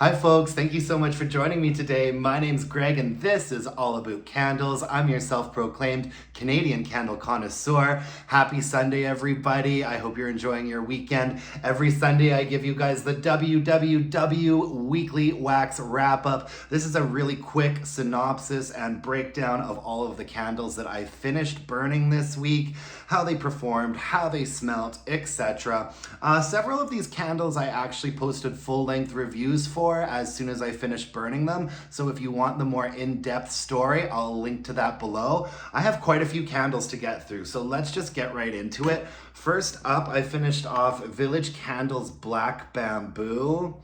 Hi folks, thank you so much for joining me today. My name's Greg and this is all about candles. I'm your self-proclaimed Canadian candle connoisseur. Happy Sunday everybody. I hope you're enjoying your weekend. Every Sunday I give you guys the WWW Weekly Wax Wrap-Up. This is a really quick synopsis and breakdown of all of the candles that I finished burning this week, how they performed, how they smelt, etc. Several of these candles I actually posted full-length reviews for as soon as I finished burning them. So if you want the more in-depth story, I'll link to that below. I have quite a few candles to get through, so let's just get right into it. First up, I finished off Village Candles Black Bamboo.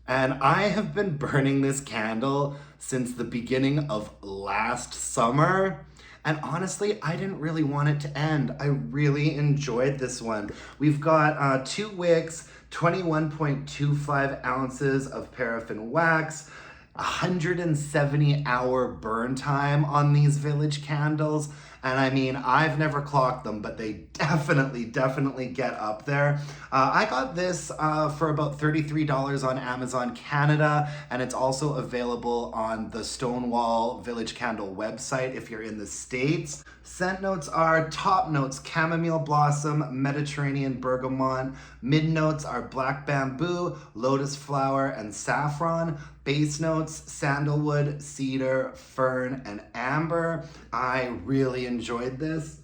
And I have been burning this candle since the beginning of last summer. And honestly, I didn't really want it to end. I really enjoyed this one. We've got 2 wicks, 21.25 ounces of paraffin wax, 170-hour burn time on these Village candles. And I mean, I've never clocked them, but they definitely get up there. I got this for about $33 on Amazon Canada, and it's also available on the Stonewall Village Candle website if you're in the States. Scent notes are top notes, chamomile blossom, Mediterranean bergamot. Mid notes are black bamboo, lotus flower, and saffron. Base notes, sandalwood, cedar, fern, and amber. I really enjoyed this.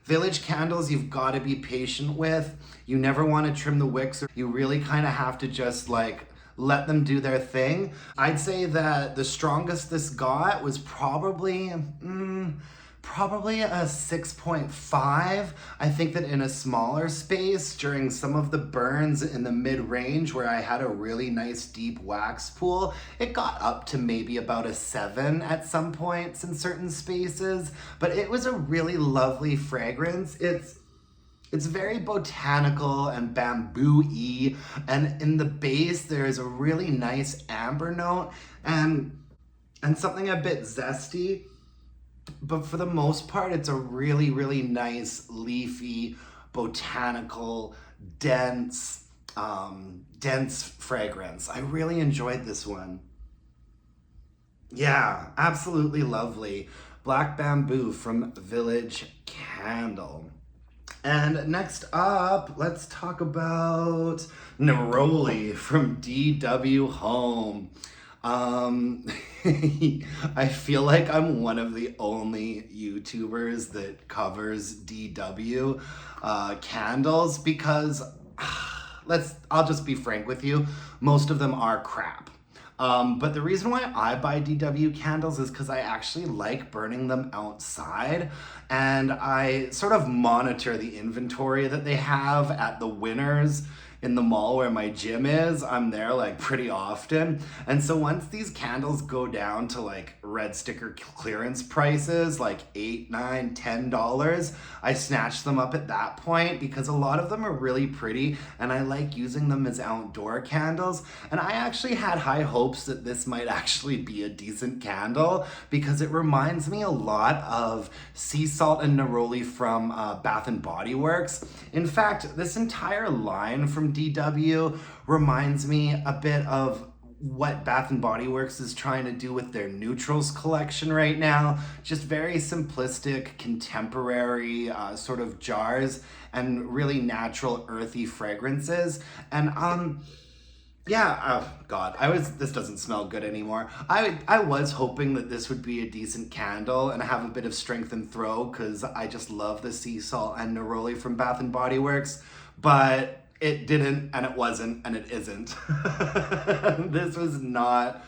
Village candles, you've got to be patient with. You never want to trim the wicks. You really kind of have to just let them do their thing. I'd say that the strongest this got was probably a 6.5. I think that in a smaller space during some of the burns in the mid-range where I had a really nice deep wax pool, it got up to maybe about a 7 at some points in certain spaces, but it was a really lovely fragrance. It's very botanical and bamboo-y, and in the base there is a really nice amber note and something a bit zesty. But for the most part, it's a really nice, leafy, botanical, dense fragrance. I really enjoyed this one. Yeah, absolutely lovely. Black Bamboo from Village Candle. And next up, let's talk about Neroli from DW Home. I feel like I'm one of the only YouTubers that covers DW candles because I'll just be frank with you, most of them are crap. But the reason why I buy DW candles is because I actually like burning them outside, and I sort of monitor the inventory that they have at the Winners in the mall where my gym is. I'm there pretty often. And so once these candles go down to red sticker clearance prices, $8, $9, $10, I snatch them up at that point because a lot of them are really pretty and I like using them as outdoor candles. And I actually had high hopes that this might actually be a decent candle because it reminds me a lot of Sea Salt and Neroli from Bath and Body Works. In fact, this entire line from DW reminds me a bit of what Bath and Body Works is trying to do with their neutrals collection right now. Just very simplistic, contemporary sort of jars and really natural, earthy fragrances. And yeah, oh God, this doesn't smell good anymore. I was hoping that this would be a decent candle and have a bit of strength and throw because I just love the Sea Salt and Neroli from Bath and Body Works, but it didn't, and it wasn't, and it isn't. This was not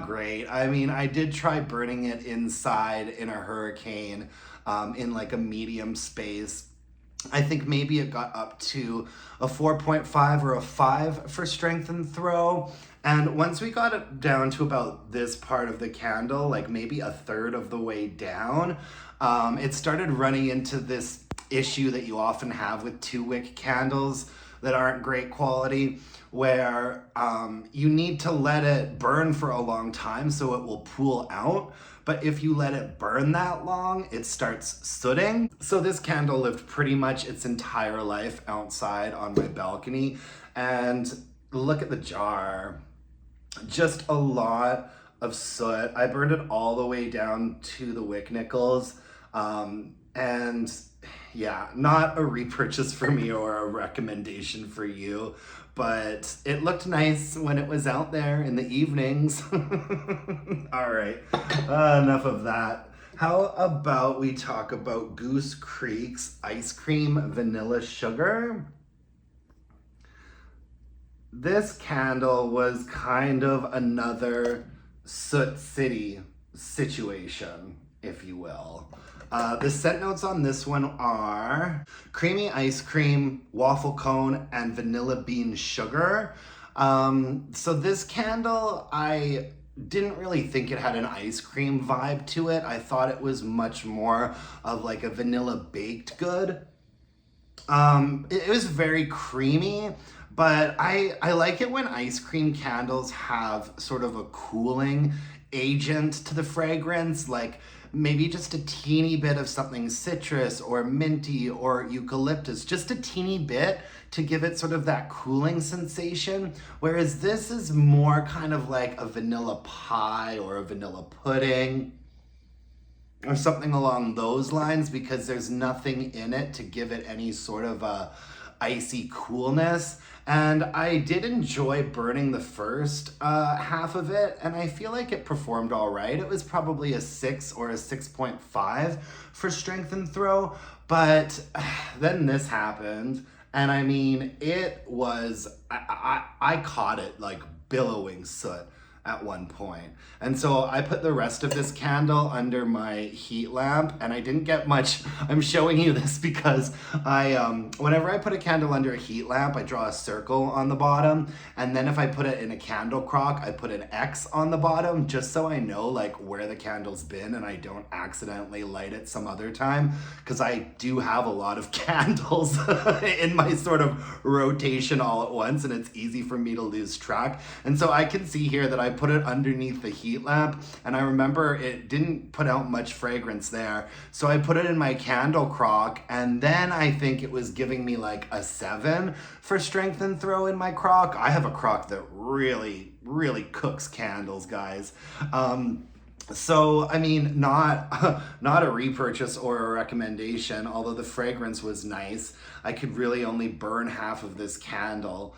great. I mean, I did try burning it inside in a hurricane, in a medium space. I think maybe it got up to a 4.5 or a 5 for strength and throw. And once we got it down to about this part of the candle, maybe a third of the way down, it started running into this issue that you often have with 2-wick candles that aren't great quality, where you need to let it burn for a long time so it will pool out. But if you let it burn that long, it starts sooting. So this candle lived pretty much its entire life outside on my balcony. And look at the jar. just a lot of soot. I burned it all the way down to the wick nickels. And yeah, not a repurchase for me or a recommendation for you, but it looked nice when it was out there in the evenings. All right, enough of that. How about we talk about Goose Creek's ice cream vanilla sugar? This candle was kind of another Soot City situation, if you will. The scent notes on this one are creamy ice cream, waffle cone, and vanilla bean sugar. So this candle, I didn't really think it had an ice cream vibe to it. I thought it was much more of like a vanilla baked good. It was very creamy, but I like it when ice cream candles have sort of a cooling agent to the fragrance, like maybe just a teeny bit of something citrus or minty or eucalyptus, just a teeny bit to give it sort of that cooling sensation. Whereas this is more kind of like a vanilla pie or a vanilla pudding or something along those lines, because there's nothing in it to give it any sort of a icy coolness. And I did enjoy burning the first half of it, and I feel like it performed all right. It was probably a 6 or a 6.5 for strength and throw, but then this happened, and I mean, it was, I caught it like billowing soot at one point. And so I put the rest of this candle under my heat lamp, and I didn't get much. I'm showing you this because whenever I put a candle under a heat lamp, I draw a circle on the bottom. And then if I put it in a candle crock, I put an X on the bottom, just so I know like where the candle's been and I don't accidentally light it some other time. Cause I do have a lot of candles in my sort of rotation all at once, and it's easy for me to lose track. And so I can see here that I put it underneath the heat lamp, and I remember it didn't put out much fragrance there. So I put it in my candle crock, and then I think it was giving me like a 7 for strength and throw in my crock. I have a crock that really, really cooks candles, guys. So, I mean, not a repurchase or a recommendation, although the fragrance was nice. I could really only burn half of this candle,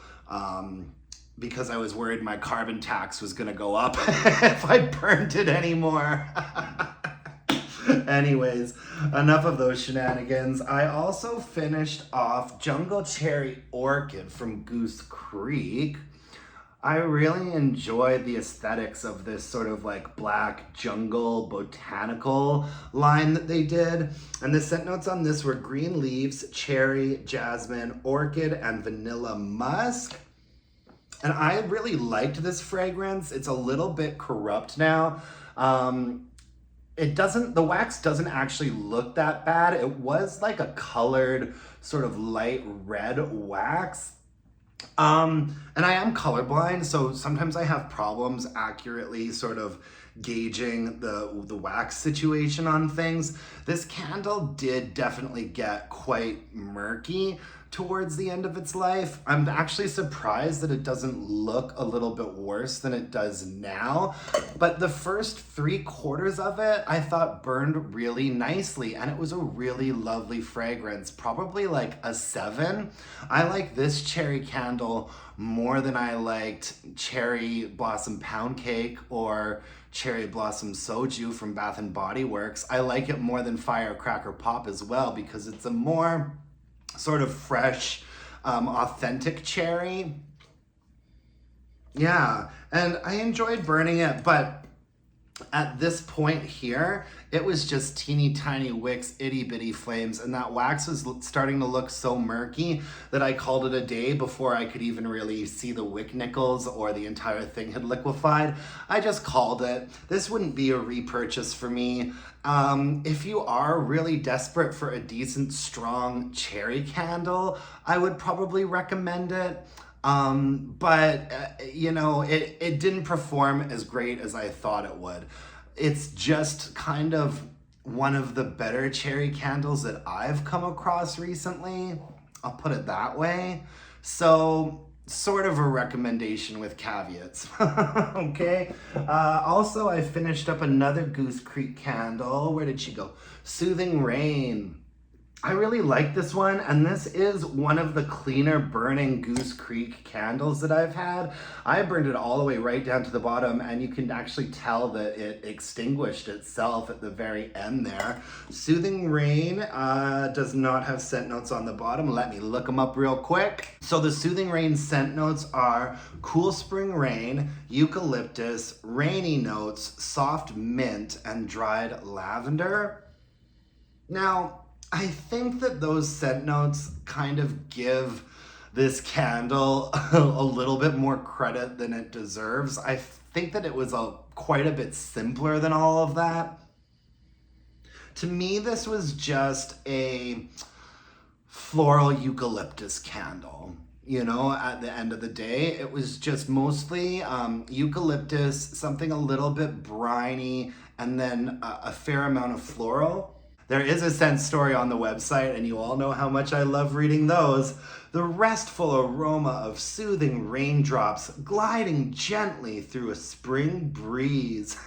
because I was worried my carbon tax was gonna go up if I burned it anymore. Anyways, enough of those shenanigans. I also finished off Jungle Cherry Orchid from Goose Creek. I really enjoyed the aesthetics of this sort of like black jungle botanical line that they did. And the scent notes on this were green leaves, cherry, jasmine, orchid, and vanilla musk. And I really liked this fragrance. It's a little bit corrupt now. The wax doesn't actually look that bad. It was like a colored sort of light red wax. And I am colorblind, so sometimes I have problems accurately sort of gauging the wax situation on things. This candle did definitely get quite murky towards the end of its life. I'm actually surprised that it doesn't look a little bit worse than it does now. But the first 3/4 of it, I thought burned really nicely, and it was a really lovely fragrance, probably like a 7. I like this cherry candle more than I liked Cherry Blossom Pound Cake or Cherry Blossom Soju from Bath and Body Works. I like it more than Firecracker Pop as well, because it's a more sort of fresh, authentic cherry. Yeah, and I enjoyed burning it, but at this point here, it was just teeny tiny wicks, itty bitty flames, and that wax was starting to look so murky that I called it a day before I could even really see the wick nickels or the entire thing had liquefied. I just called it. This wouldn't be a repurchase for me. If you are really desperate for a decent, strong cherry candle, I would probably recommend it. But you know, it didn't perform as great as I thought it would. It's just kind of one of the better cherry candles that I've come across recently. I'll put it that way. So sort of a recommendation with caveats. Okay. Also, I finished up another Goose Creek candle. Where did she go? Soothing Rain. I really like this one, and this is one of the cleaner burning Goose Creek candles that I've had. I burned it all the way right down to the bottom, and you can actually tell that it extinguished itself at the very end there. Soothing Rain does not have scent notes on the bottom. Let me look them up real quick. So the Soothing Rain scent notes are cool spring rain, eucalyptus, rainy notes, soft mint, and dried lavender. Now, I think that those scent notes kind of give this candle a little bit more credit than it deserves. I think that it was quite a bit simpler than all of that. To me, this was just a floral eucalyptus candle. You know, at the end of the day, it was just mostly eucalyptus, something a little bit briny, and then a fair amount of floral. There is a scent story on the website, and you all know how much I love reading those. The restful aroma of soothing raindrops gliding gently through a spring breeze.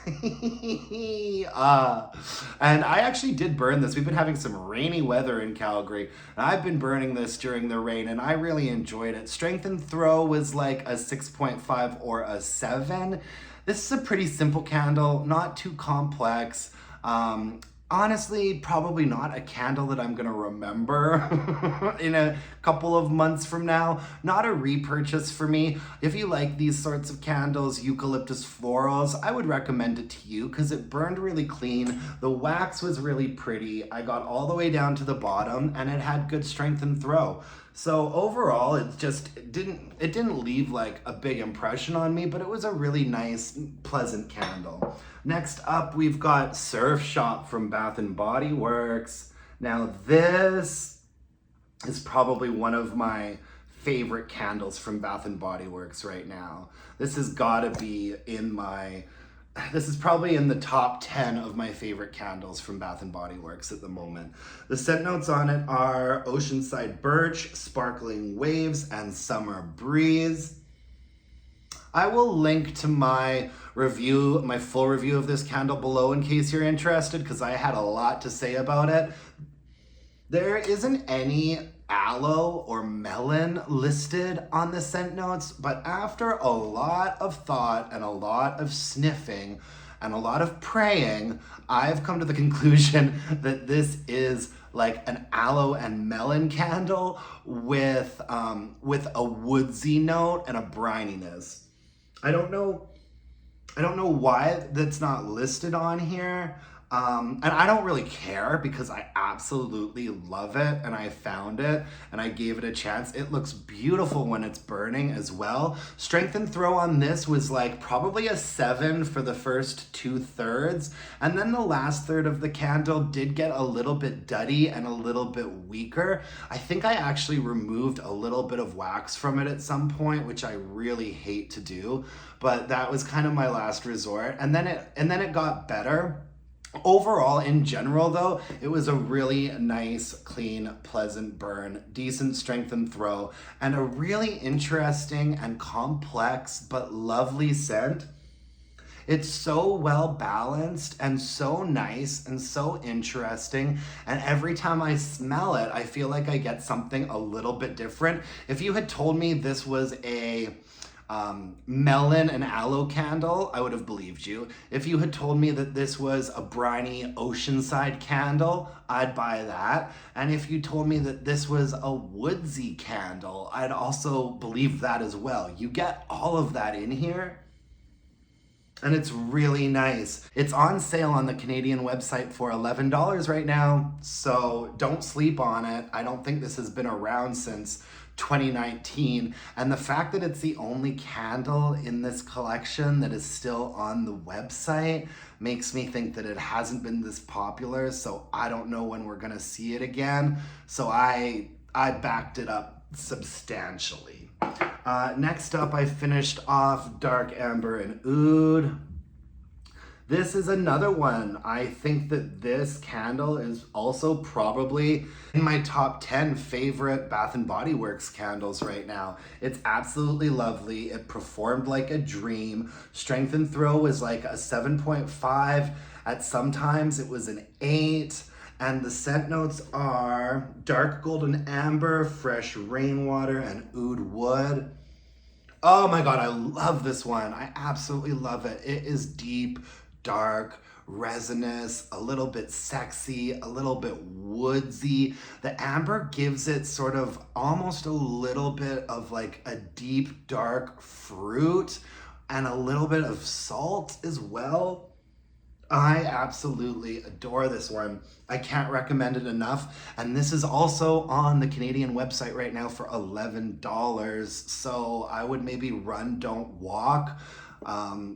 And I actually did burn this. We've been having some rainy weather in Calgary, and I've been burning this during the rain, and I really enjoyed it. Strength and throw was like a 6.5 or a 7. This is a pretty simple candle, not too complex. Honestly, probably not a candle that I'm gonna remember in a couple of months from now. Not a repurchase for me. If you like these sorts of candles, eucalyptus florals, I would recommend it to you because it burned really clean. The wax was really pretty. I got all the way down to the bottom, and it had good strength and throw. So overall, it didn't leave like a big impression on me, but it was a really nice, pleasant candle. Next up, we've got Surf Shop from Bath and Body Works. Now this is probably one of my favorite candles from Bath and Body Works right now. This has gotta be this is probably in the top 10 of my favorite candles from Bath and Body Works at the moment. The scent notes on it are Oceanside Birch, Sparkling Waves, and Summer Breeze. I will link to my full review of this candle below in case you're interested, because I had a lot to say about it. There isn't any aloe or melon listed on the scent notes, but after a lot of thought and a lot of sniffing and a lot of praying, I've come to the conclusion that this is like an aloe and melon candle with a woodsy note and a brininess. I don't know why that's not listed on here. And I don't really care because I absolutely love it, and I found it and I gave it a chance. It looks beautiful when it's burning as well. Strength and throw on this was like probably a 7 for the first 2/3, and then the last third of the candle did get a little bit duddy and a little bit weaker. I think I actually removed a little bit of wax from it at some point, which I really hate to do, but that was kind of my last resort. And then it got better. Overall, in general though, it was a really nice, clean, pleasant burn, decent strength and throw, and a really interesting and complex but lovely scent. It's so well balanced and so nice and so interesting, and every time I smell it, I feel like I get something a little bit different. If you had told me this was a melon and aloe candle, I would have believed you. If you had told me that this was a briny oceanside candle, I'd buy that. And if you told me that this was a woodsy candle, I'd also believe that as well. You get all of that in here, and it's really nice. It's on sale on the Canadian website for $11 right now, so don't sleep on it. I don't think this has been around since 2019, and the fact that it's the only candle in this collection that is still on the website makes me think that it hasn't been this popular, so I don't know when we're gonna see it again. So I backed it up substantially. Next up, I finished off Dark Amber and Oud. This is another one. I think that this candle is also probably in my top 10 favorite Bath and Body Works candles right now. It's absolutely lovely. It performed like a dream. Strength and throw was like a 7.5. At sometimes it was an 8. And the scent notes are dark golden amber, fresh rainwater, and oud wood. Oh my God, I love this one. I absolutely love it. It is deep, dark, resinous, a little bit sexy, a little bit woodsy. The amber gives it sort of almost a little bit of like a deep, dark fruit and a little bit of salt as well. I absolutely adore this one. I can't recommend it enough. And this is also on the Canadian website right now for $11. So I would maybe run, don't walk.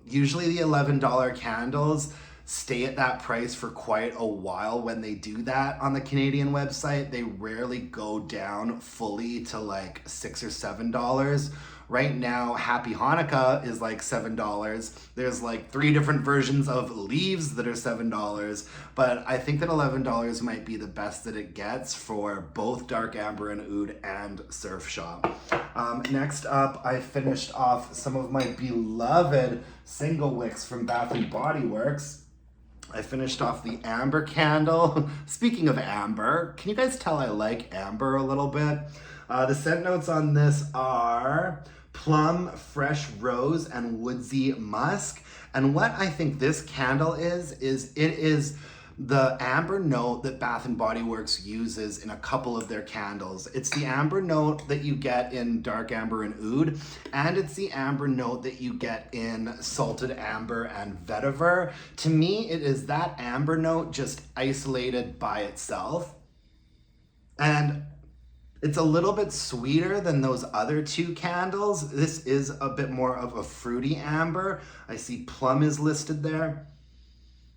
Usually the $11 candles stay at that price for quite a while when they do that on the Canadian website. They rarely go down fully to like $6 or $7. Right now, Happy Hanukkah is like $7. There's like 3 different versions of leaves that are $7, but I think that $11 might be the best that it gets for both Dark Amber and Oud and Surf Shop. Next up, I finished off some of my beloved single wicks from Bath and Body Works. I finished off the amber candle. Speaking of amber, can you guys tell I like amber a little bit? The scent notes on this are plum, fresh rose, and woodsy musk. And what I think this candle is it is the amber note that Bath and Body Works uses in a couple of their candles. It's the amber note that you get in Dark Amber and Oud, and it's the amber note that you get in Salted Amber and Vetiver. To me, it is that amber note just isolated by itself. And it's a little bit sweeter than those other 2 candles. This is a bit more of a fruity amber. I see plum is listed there.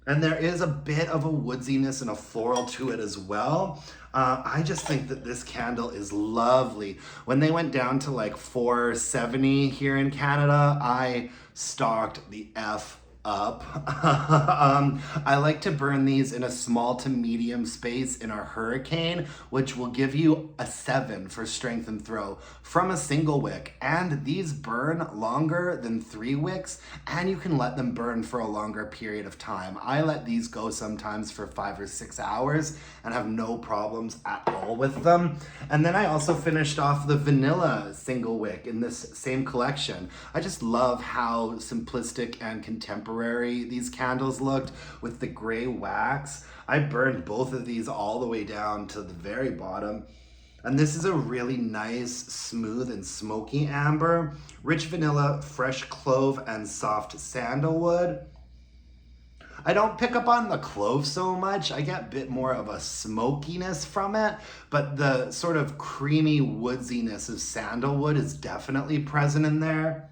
And there is a bit of a woodsiness and a floral to it as well. I just think that this candle is lovely. When they went down to like $4.70 here in Canada, I stocked the F up. I like to burn these in a small to medium space in our Hurricane, which will give you a 7 for strength and throw from a single wick. And these burn longer than 3 wicks, and you can let them burn for a longer period of time. I let these go sometimes for 5 or 6 hours and have no problems at all with them. And then I also finished off the vanilla single wick in this same collection. I just love how simplistic and contemporary these candles looked with the gray wax. I burned both of these all the way down to the very bottom. And this is a really nice, smooth and smoky amber, rich vanilla, fresh clove, and soft sandalwood. I don't pick up on the clove so much. I get a bit more of a smokiness from it, but the sort of creamy woodsiness of sandalwood is definitely present in there.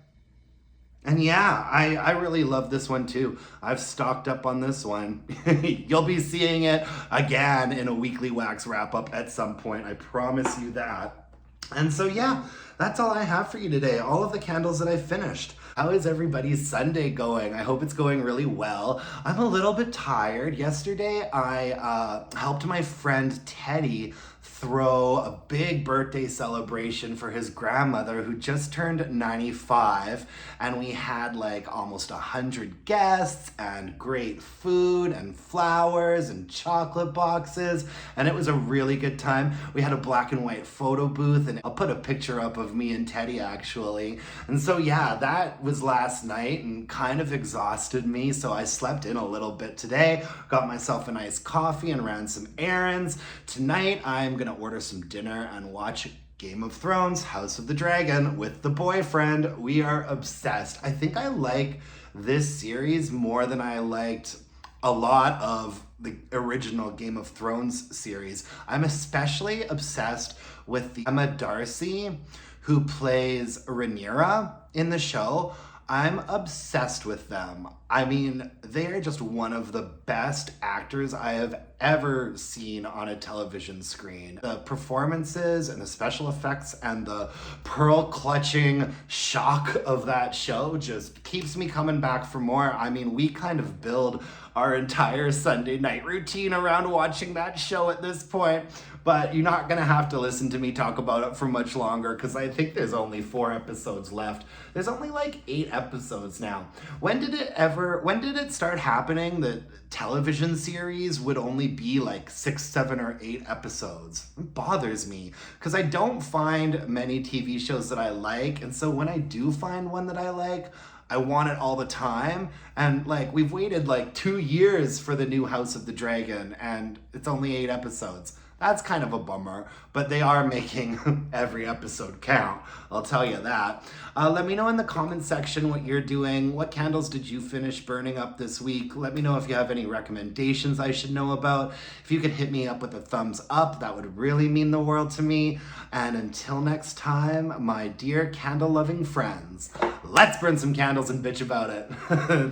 And yeah, I really love this one too. I've stocked up on this one. You'll be seeing it again in a weekly wax wrap up at some point. I promise you that. And so yeah, that's all I have for you today. All of the candles that I finished. How is everybody's Sunday going? I hope it's going really well. I'm a little bit tired. Yesterday, I helped my friend Teddy throw a big birthday celebration for his grandmother who just turned 95, and we had like almost 100 guests and great food and flowers and chocolate boxes, and it was a really good time. We had a black and white photo booth, and I'll put a picture up of me and Teddy actually. And so yeah, that was last night and kind of exhausted me, so I slept in a little bit today, got myself a nice coffee and ran some errands. Tonight I'm gonna order some dinner and watch Game of Thrones, House of the Dragon with the boyfriend. We are obsessed. I think I like this series more than I liked a lot of the original Game of Thrones series. I'm especially obsessed with the Emma Darcy who plays Rhaenyra in the show. I'm obsessed with them. I mean, they're just one of the best actors I have ever seen on a television screen. The performances and the special effects and the pearl clutching shock of that show just keeps me coming back for more. I mean, we kind of build our entire Sunday night routine around watching that show at this point, but you're not gonna have to listen to me talk about it for much longer because I think there's only 4 episodes left. There's only like 8 episodes now. When did it start happening that television series would only be like 6, 7, or 8 episodes? It bothers me because I don't find many TV shows that I like, and so when I do find one that I like, I want it all the time. And like, we've waited like 2 years for the new House of the Dragon and it's only 8 episodes. That's kind of a bummer, but they are making every episode count, I'll tell you that. Let me know in the comment section what you're doing. What candles did you finish burning up this week? Let me know if you have any recommendations I should know about. If you could hit me up with a thumbs up, that would really mean the world to me. And until next time, my dear candle-loving friends, let's burn some candles and bitch about it.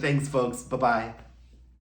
Thanks, folks. Bye-bye.